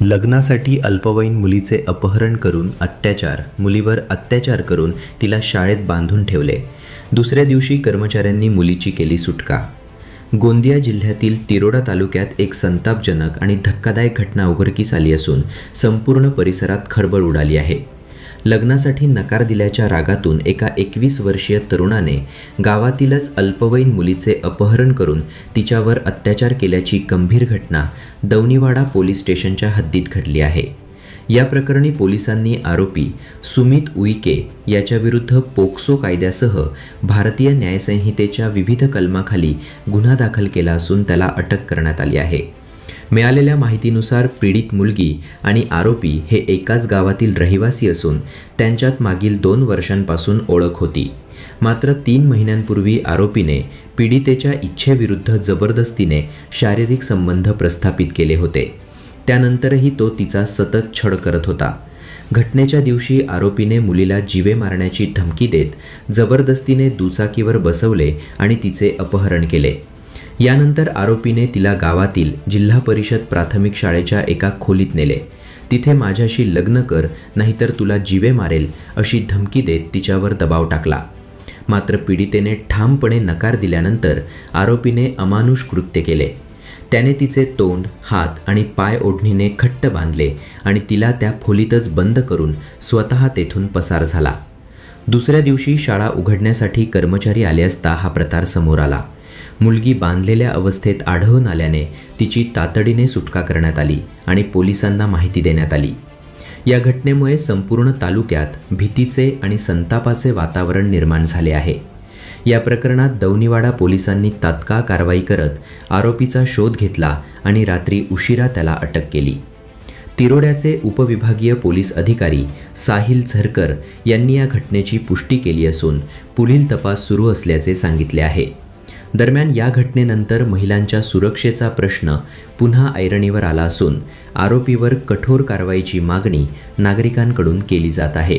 लग्नासाठी अल्पवयीन मुलीचे अपहरण करून मुलीवर अत्याचार करून तिला शाळेत बांधून ठेवले। दुसऱ्या दिवशी कर्मचाऱ्यांनी मुलीची केली सुटका। गोंदिया जिल्ह्यातील तिरोडा तालुक्यात एक संतापजनक आणि धक्कादायक घटना उघडकीस आली असून संपूर्ण परिसरात खळबळ उडाली आहे। लग्नासाठी नकार दिल्याच्या रागातून एका 21 वर्षीय तरुणाने गावातीलच अल्पवयीन मुलीचे अपहरण करून तिच्यावर अत्याचार केल्याची गंभीर घटना दौनीवाडा पोलीस स्टेशनच्या हद्दीत घडली आहे। या प्रकरणी पोलिसांनी आरोपी सुमित उईके याच्याविरुद्ध पोक्सो कायद्यासह भारतीय न्यायसंहितेच्या विविध कलमाखाली गुन्हा दाखल केला असून त्याला अटक करण्यात आली आहे। मिळालेल्या माहितीनुसार पीडित मुलगी आणि आरोपी हे एकाच गावातील रहिवासी असून त्यांच्यात मागील 2 वर्षांपासून ओळख होती। मात्र 3 महिन्यांपूर्वी आरोपीने पीडितेच्या इच्छेविरुद्ध जबरदस्तीने शारीरिक संबंध प्रस्थापित केले होते। त्यानंतरही तो तिचा सतत छळ करत होता। घटनेच्या दिवशी आरोपीने मुलीला जीवे मारण्याची धमकी देत जबरदस्तीने दुचाकीवर बसवले आणि तिचे अपहरण केले। यानंतर आरोपीने तिला गावातील जिल्हा परिषद प्राथमिक शाळेच्या एका खोलीत नेले। तिथे माझ्याशी लग्न कर नाहीतर तुला जीवे मारेल अशी धमकी देत तिच्यावर दबाव टाकला। मात्र पीडितेने ठामपणे नकार दिल्यानंतर आरोपीने अमानुष कृत्य केले। त्याने तिचे तोंड, हात आणि पाय ओढणीने घट्ट बांधले आणि तिला त्या खोलीतच बंद करून स्वतः तेथून पसार झाला। दुसऱ्या दिवशी शाळा उघडण्यासाठी कर्मचारी आले असता हा प्रकार समोर आला। मुलगी बांधलेल्या अवस्थेत आढळून आल्याने तिची तातडीने सुटका करण्यात आली आणि पोलिसांना माहिती देण्यात आली। या घटनेमुळे संपूर्ण तालुक्यात भीतीचे आणि संतापाचे वातावरण निर्माण झाले आहे। या प्रकरणात दौनीवाडा पोलिसांनी तात्काळ कारवाई करत आरोपीचा शोध घेतला आणि रात्री उशिरा त्याला अटक केली। तिरोड्याचे उपविभागीय पोलीस अधिकारी साहिल झरकर यांनी या घटनेची पुष्टी केली असून पुढील तपास सुरू असल्याचे सांगितले आहे। दरम्यान या घटनेनंतर महिलांच्या सुरक्षेचा प्रश्न पुन्हा ऐरणीवर आला असून आरोपीवर कठोर कारवाईची मागणी नागरिकांकडून केली जात आहे।